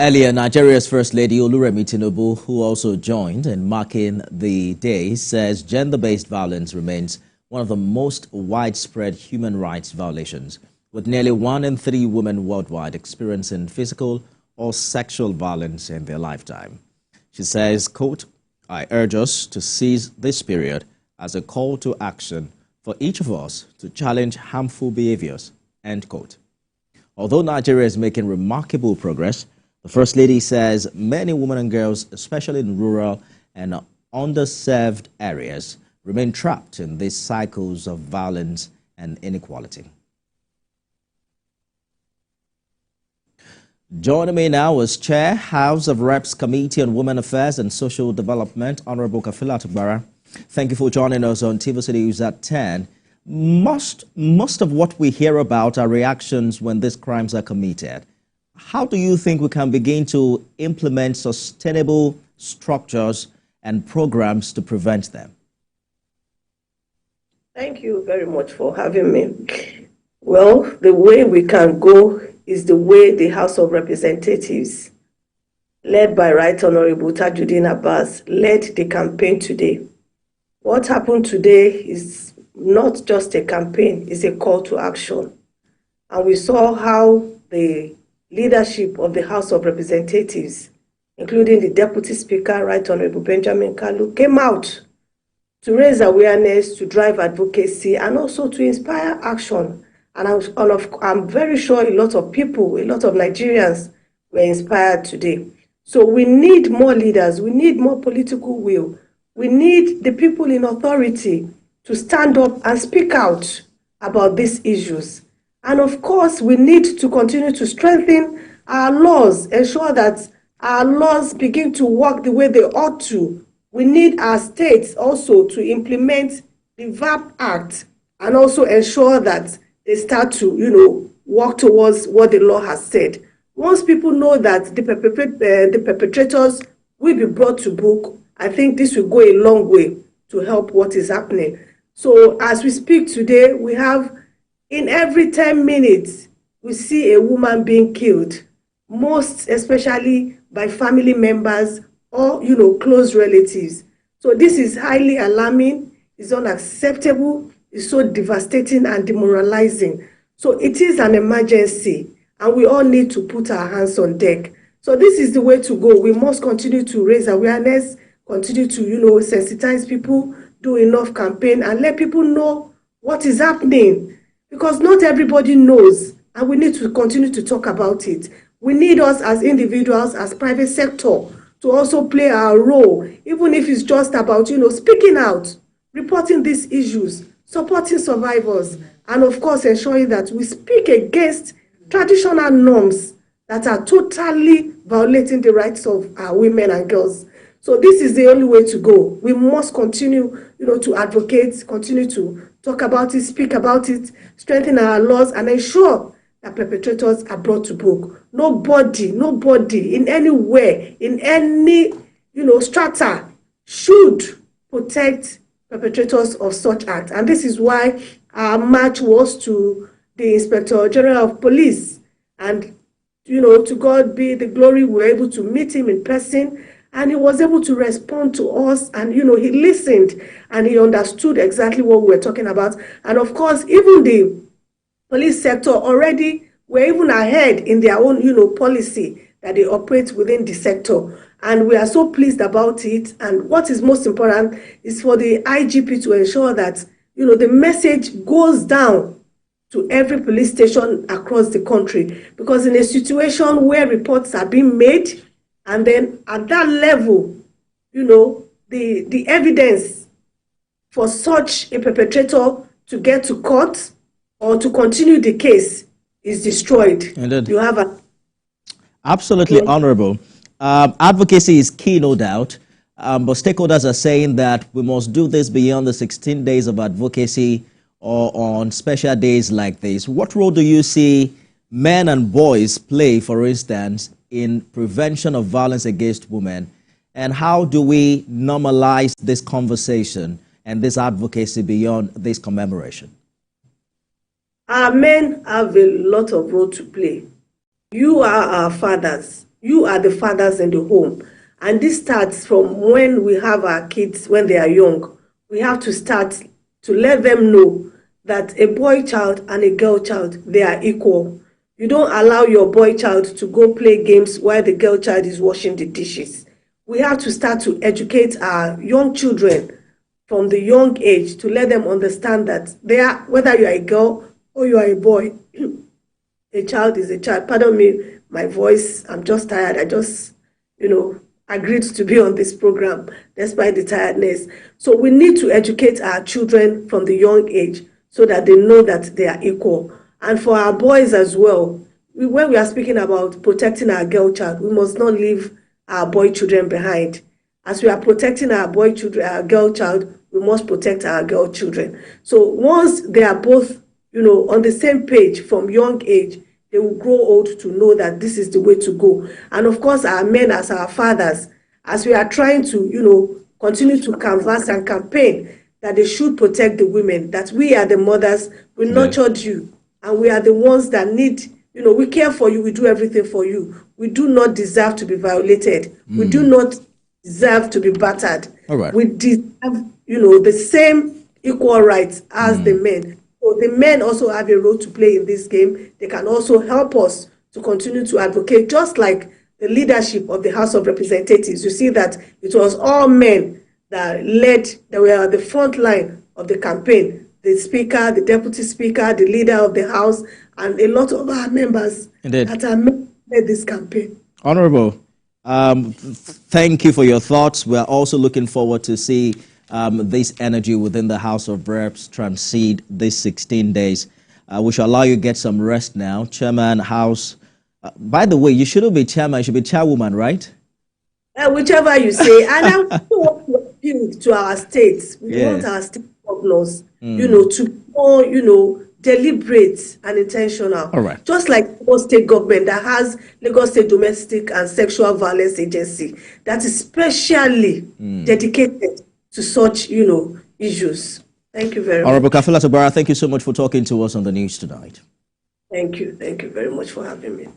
Earlier, Nigeria's First Lady Oluremi Tinubu, who also joined in marking the day, says gender-based violence remains one of the most widespread human rights violations, with nearly 1 in 3 women worldwide experiencing physical or sexual violence in their lifetime. She says, quote, "I urge us to seize this period as a call to action for each of us to challenge harmful behaviors," end quote. Although Nigeria is making remarkable progress, the First Lady says many women and girls, especially in rural and underserved areas, remain trapped in these cycles of violence and inequality. Joining me now is Chair, House of Reps Committee on Women Affairs and Social Development, Honorable Kafilat Ogbara. Thank you for joining us on TVC News at 10. Most of what we hear about are reactions when these crimes are committed. How do you think we can begin to implement sustainable structures and programs to prevent them? Thank you very much for having me. Well, the way we can go is the way the House of Representatives, led by Right Honorable Tajuddin Abbas, led the campaign today. What happened today is not just a campaign, it's a call to action. And we saw how the leadership of the House of Representatives, including the Deputy Speaker, Right Honorable Benjamin Kalu, came out to raise awareness, to drive advocacy, and also to inspire action. And I'm very sure a lot of people, a lot of Nigerians were inspired today. So we need more leaders, we need more political will, we need the people in authority to stand up and speak out about these issues. And of course, we need to continue to strengthen our laws, ensure that our laws begin to work the way they ought to. We need our states also to implement the VAP Act and also ensure that they start to, work towards what the law has said. Once people know that the perpetrators will be brought to book, I think this will go a long way to help what is happening. So as we speak today, we have in every 10 minutes, we see a woman being killed, most especially by family members or, close relatives. So this is highly alarming, it's unacceptable, it's so devastating and demoralizing. So it is an emergency, and we all need to put our hands on deck. So this is the way to go. We must continue to raise awareness, continue to, sensitize people, do enough campaign, and let people know what is happening. Because not everybody knows, and we need to continue to talk about it. We need us as individuals, as private sector, to also play our role, even if it's just about, speaking out, reporting these issues, supporting survivors, and of course ensuring that we speak against traditional norms that are totally violating the rights of our women and girls. So this is the only way to go. We must continue, to advocate, continue to talk about it, speak about it, strengthen our laws, and ensure that perpetrators are brought to book. Nobody in any way, in any, strata should protect perpetrators of such acts. And this is why our march was to the Inspector General of Police. And, to God be the glory, we were able to meet him in person. And he was able to respond to us, and he listened and he understood exactly what we were talking about. And of course, even the police sector already were even ahead in their own, policy that they operate within the sector. And we are so pleased about it. And what is most important is for the IGP to ensure that, the message goes down to every police station across the country. Because in a situation where reports are being made, and then at that level, the evidence for such a perpetrator to get to court or to continue the case is destroyed. Indeed. You have a... Absolutely, Honorable. Advocacy is key, no doubt, but stakeholders are saying that we must do this beyond the 16 days of advocacy or on special days like this. What role do you see men and boys play, for instance, in prevention of violence against women? And how do we normalize this conversation and this advocacy beyond this commemoration? Our men have a lot of role to play. You are our fathers. You are the fathers in the home. And this starts from when we have our kids, when they are young. We have to start to let them know that a boy child and a girl child, they are equal. You don't allow your boy child to go play games while the girl child is washing the dishes. We have to start to educate our young children from the young age to let them understand that they are, whether you are a girl or you are a boy, a child is a child. Pardon me, my voice, I'm just tired. I just, agreed to be on this program despite the tiredness. So we need to educate our children from the young age so that they know that they are equal. And for our boys as well, when we are speaking about protecting our girl child, we must not leave our boy children behind. As we are protecting our boy children, our girl child, we must protect our girl children. So once they are both, on the same page from young age, they will grow old to know that this is the way to go. And of course, our men as our fathers, as we are trying to, continue to canvass and campaign that they should protect the women, that we are the mothers, we nurtured you, and we are the ones that need, we care for you, we do everything for you. We do not deserve to be violated. We do not deserve to be battered. All right. We deserve, the same equal rights as the men. So the men also have a role to play in this game. They can also help us to continue to advocate, just like the leadership of the House of Representatives. You see that it was all men that were at the front line of the campaign. The Speaker, the Deputy Speaker, the leader of the House, and a lot of our members that are led this campaign. Honorable, thank you for your thoughts. We're also looking forward to see this energy within the House of Reps transcend these 16 days. We shall allow you to get some rest now. Chairman, House. By the way, you shouldn't be chairman, you should be chairwoman, right? Whichever you say. And I want to appeal to our states. We want our state governors, to be more, deliberate and intentional. All right. Just like Lagos State government that has Lagos State Domestic and Sexual Violence Agency that is specially dedicated to such, issues. Thank you very much. Honorable Kafila Ogbara, thank you so much for talking to us on the news tonight. Thank you. Thank you very much for having me.